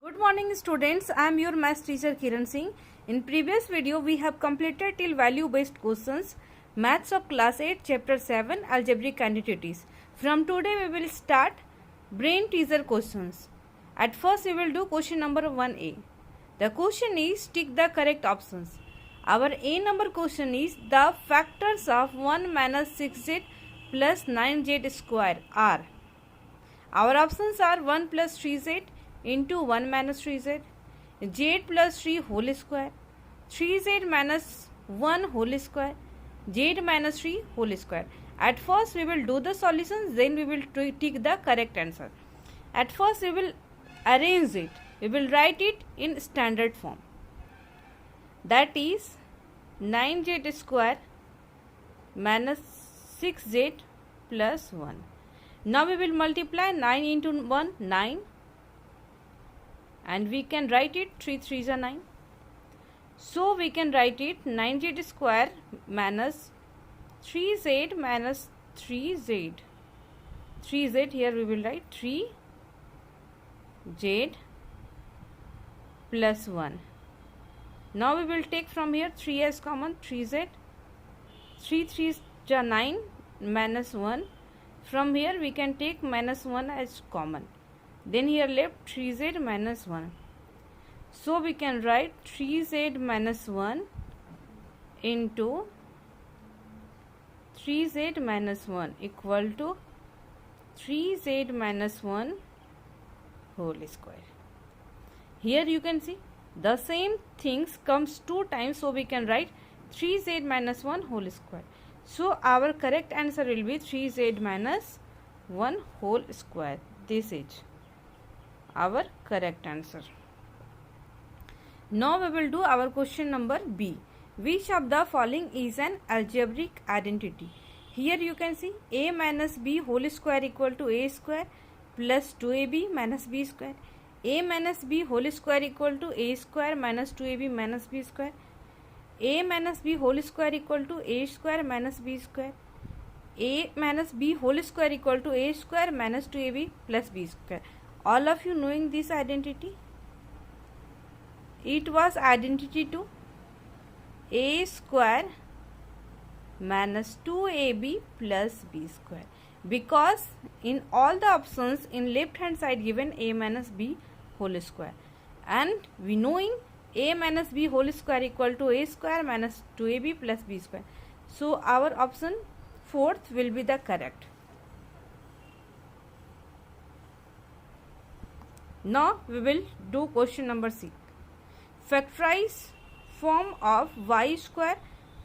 Good morning students, I am your math teacher Kiran Singh. In previous video we have completed till value based questions, maths of class 8 chapter 7 algebraic quantities. From today we will start brain teaser questions. At first we will do question number 1a. The question is tick the correct options. Our A number question is the factors of 1 minus 6z plus 9z square are. Our options are 1 plus 3z into 1 minus 3z, z plus 3 whole square, 3z minus 1 whole square, z minus 3 whole square. At first we will do the solutions, then we will take the correct answer. At first we will arrange it. We will write it in standard form. That is 9z square minus 6z plus 1. Now we will multiply 9 into 1, 9. And we can write it 3 3s are 9. So we can write it 9z square minus 3z minus 3z. 3z here we will write 3z plus 1. Now we will take from here 3 as common, 3z. 3 3s are 9 minus 1. From here we can take minus 1 as common. Then here left 3z minus 1. So we can write 3z minus 1 into 3z minus 1 equal to 3z minus 1 whole square. Here you can see the same things comes 2 times, so we can write 3z minus 1 whole square. So our correct answer will be 3z minus 1 whole square. This is our correct answer. Now we will do our question number B. Which of the following is an algebraic identity? Here you can see a minus b whole square equal to a square plus 2ab minus b square. A minus b whole square equal to a square minus 2ab minus b square. A minus b whole square equal to a square minus b square. A minus b whole square equal to a square minus 2ab plus b square. All of you knowing this identity? It was identity to a square minus 2ab plus b square, because in all the options in left hand side given a minus b whole square, and we knowing a minus b whole square equal to a square minus 2ab plus b square. So our option fourth will be the correct. Now we will do question number 6. Factorize form of y square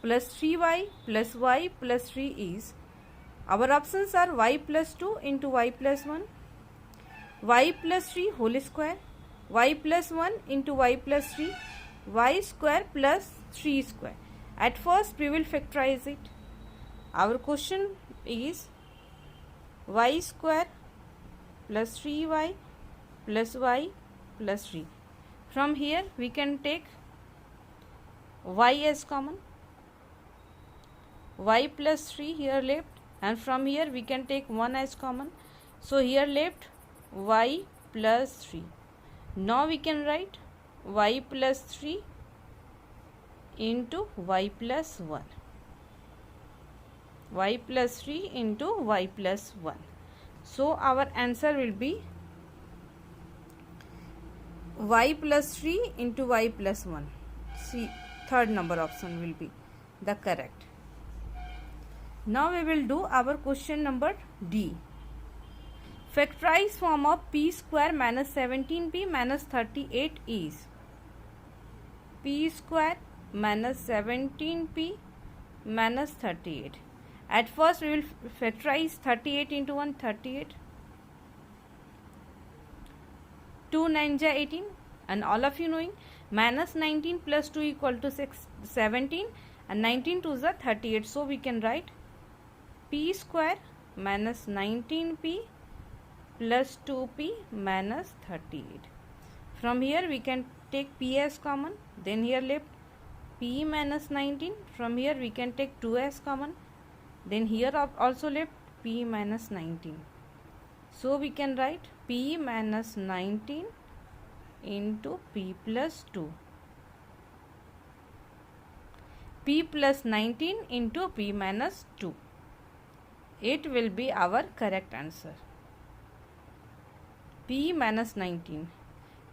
plus 3y plus y plus 3 is. Our options are y plus 2 into y plus 1, y plus 3 whole square, y plus 1 into y plus 3, y square plus 3 square. At first we will factorize it. Our question is y square plus 3y plus y plus 3. From here we can take y as common, y plus 3 here left, and from here we can take 1 as common. So here left y plus 3. Now we can write y plus 3 into y plus 1. Y plus 3 into y plus 1. So our answer will be y plus 3 into y plus 1. See, third number option will be the correct. Now we will do our question number D. Factorize form of p square minus 17p minus 38 is. P square minus 17p minus 38. At first we will factorize 38 into 1, 38. 2 9s are 18, and all of you knowing minus 19 plus 2 equal to 17, and 19 2s are 38. So we can write p square minus 19p plus 2p minus 38. From here we can take p as common, then here left p minus 19. From here we can take 2 as common, then here also left p minus 19. So we can write p minus 19 into p plus 2. P plus 19 into p minus 2. It will be our correct answer. P minus 19.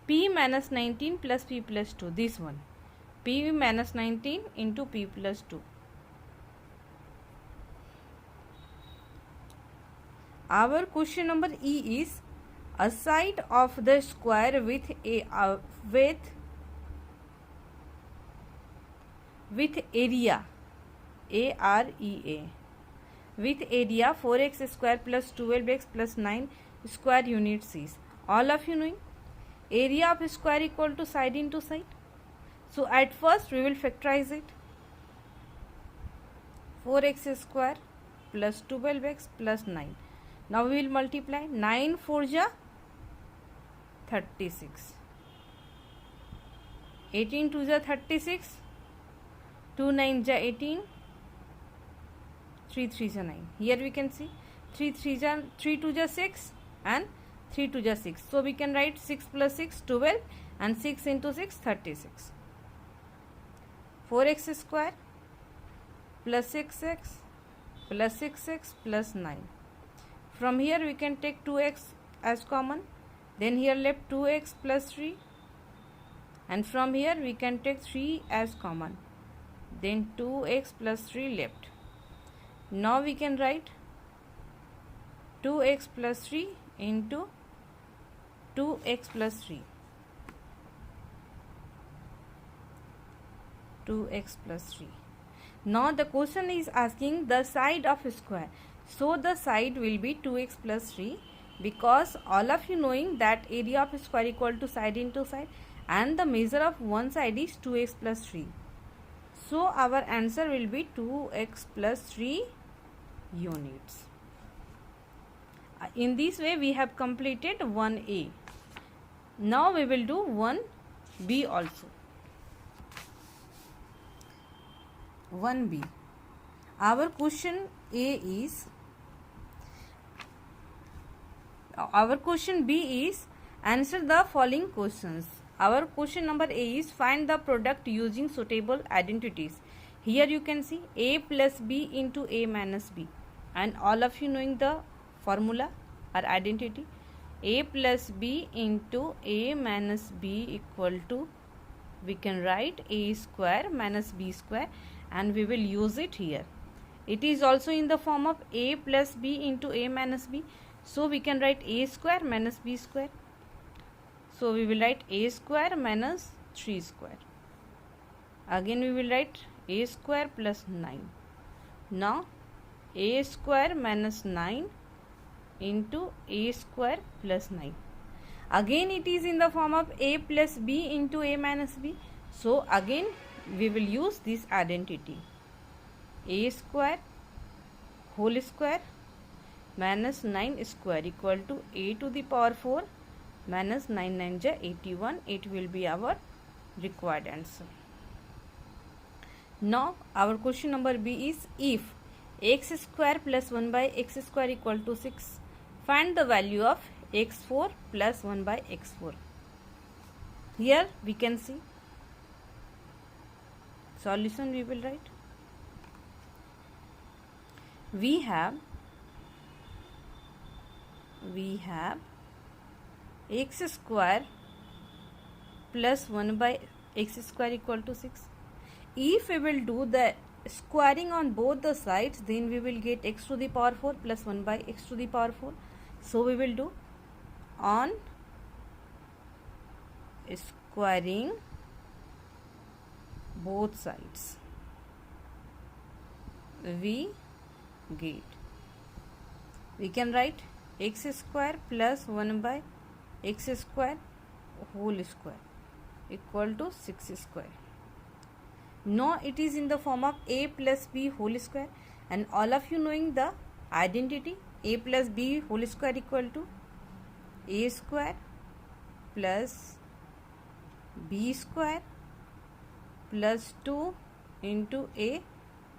P minus 19 plus p plus 2. This one. P minus 19 into p plus 2. Our question number E is a side of the square with area AREA with area 4x square plus 12x plus 9 square units is. All of you knowing area of square equal to side into side. So at first we will factorize it. 4x square plus 12x plus 9. Now we will multiply. 9 4 ja 36. 18 2 ja 36. 2 9 ja 18. 3 3 ja 9. Here we can see 3 2 ja 6 and 3 2 ja 6. So we can write 6 plus 6 12 and 6 into 6 36. 4x square plus 6x plus 6x plus 9. From here we can take 2x as common. Then here left 2x plus 3. And from here we can take 3 as common. Then 2x plus 3 left. Now we can write 2x plus 3 into 2x plus 3. 2x plus 3. Now the question is asking the side of a square. So the side will be 2x plus 3 because all of you knowing that area of a square equal to side into side and the measure of one side is 2x plus 3. So our answer will be 2x plus 3 units. In this way we have completed 1A. Now we will do 1B also. 1B. Our question B is answer the following questions. Our question number A is find the product using suitable identities. Here you can see A plus B into A minus B, and all of you knowing the formula or identity. A plus B into A minus B equal to, we can write A square minus B square, and we will use it here. It is also in the form of A plus B into A minus B. So we can write A square minus B square. So we will write A square minus 3 square. Again we will write A square plus 9. Now A square minus 9 into A square plus 9. Again it is in the form of A plus B into A minus B. So again we will use this identity. A square whole square minus 9 square equal to A to the power 4 minus 9 9 ja 81. It will be our required answer. Now our question number B is if x square plus 1 by x square equal to 6, find the value of x4 plus 1 by x4. Here we can see solution we will write. We have x square plus 1 by x square equal to 6. If we will do the squaring on both the sides, then we will get x to the power 4 plus 1 by x to the power 4. So we will do on squaring both sides, we can write x square plus 1 by x square whole square equal to 6 square. Now it is in the form of A plus B whole square, and all of you knowing the identity, A plus B whole square equal to A square plus B square plus 2 into A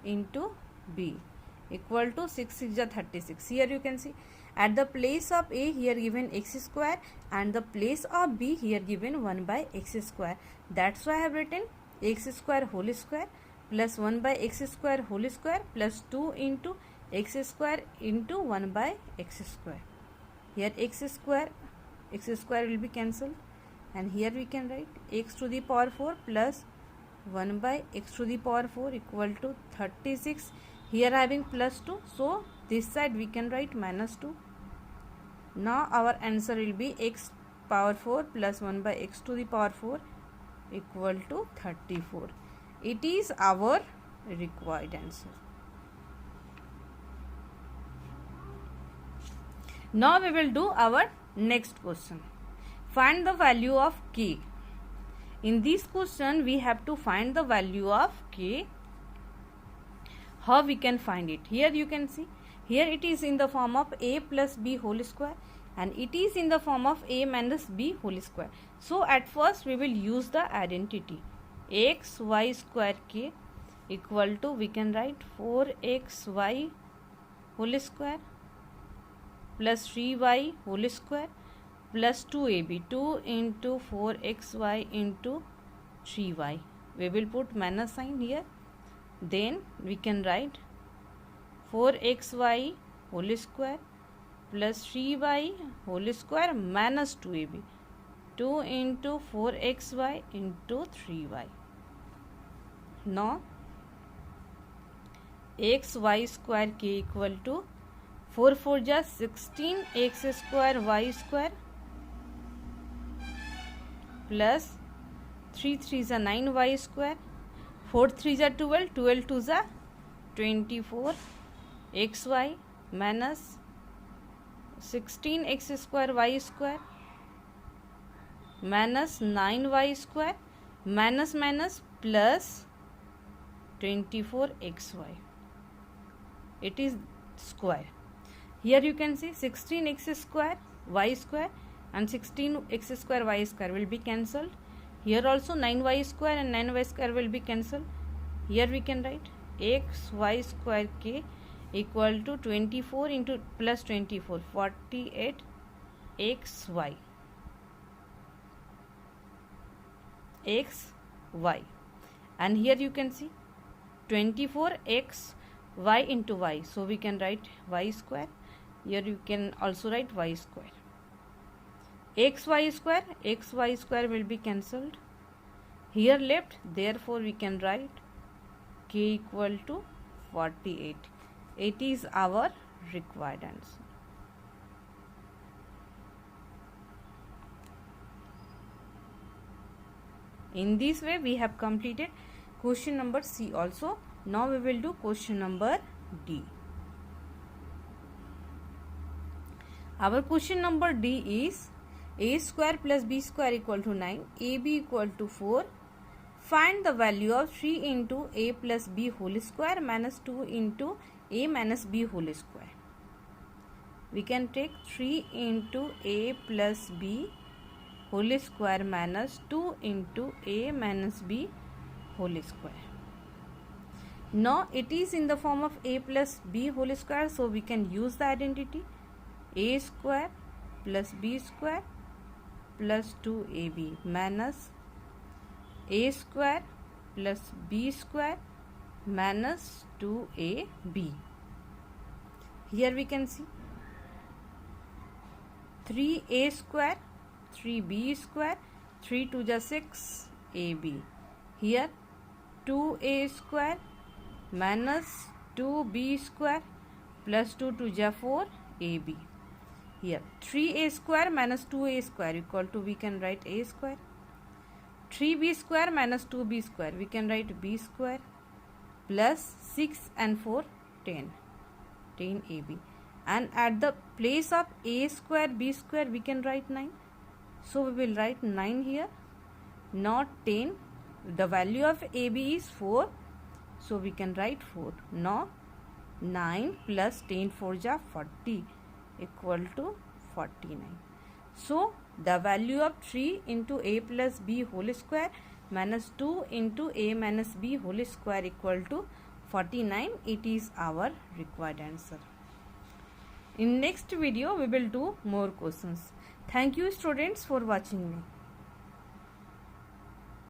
into B equal to 6 6 36. Here you can see, At the place of a here given x square and the place of b here given 1 by x square. That's why I have written x square whole square plus 1 by x square whole square plus 2 into x square into 1 by x square. Here x square will be cancelled, and here we can write x to the power 4 plus 1 by x to the power 4 equal to 36. Here having plus 2, so this side we can write minus 2. Now our answer will be x power 4 plus 1 by x to the power 4 equal to 34. It is our required answer. Now we will do our next question. Find the value of k. In this question we have to find the value of k. How we can find it? Here you can see, here it is in the form of a plus b whole square and it is in the form of a minus b whole square. So at first we will use the identity x y square k equal to, we can write 4xy whole square plus 3y whole square plus 2ab, 2 into 4xy into 3y. We will put minus sign here. Then we can write 4xy whole square plus 3y whole square minus 2ab, 2 into 4xy into 3y. Now xy square k equal to 4 4 ja 16 x square y square plus 3 3 ja 9 y square, 4 3 ja 12, 12 2 ja 24 xy minus 16 x square y square minus 9y square minus minus plus 24 xy. It is square. Here you can see 16 x square y square and 16 x square y square will be cancelled. Here also 9y square and 9y square will be cancelled. Here we can write x y square k equal to 24 into plus 24, 48 xy. xy, and here you can see 24 x y into y, so we can write y square. Here you can also write y square. xy square will be cancelled. Here left, therefore we can write k equal to 48. It is our required answer. In this way we have completed question number C also. Now we will do question number D. Our question number D is a square plus b square equal to 9, ab equal to 4. Find the value of 3 into a plus b whole square minus 2 into a minus b whole square. We can take 3 into a plus b whole square minus 2 into a minus b whole square. Now it is in the form of a plus b whole square, so we can use the identity a square plus b square plus 2ab minus a square plus b square minus 2ab. Here we can see 3a square, 3b square, 3 2 ja 6 ab. Here 2a square minus 2b square plus 2 2 ja 4 ab. Here 3a square minus 2a square equal to, we can write a square. 3b square minus 2b square, we can write b square plus 6 and 4 10 ab. And at the place of a square b square we can write 9. So we will write 9 here, not 10. The value of ab is 4, so we can write 4. Now 9 plus 10 4 ja 40 equal to 49. So the value of 3 into a plus b whole square minus 2 into a minus b whole square equal to 49. It is our required answer. In next video we will do more questions. Thank you students for watching me.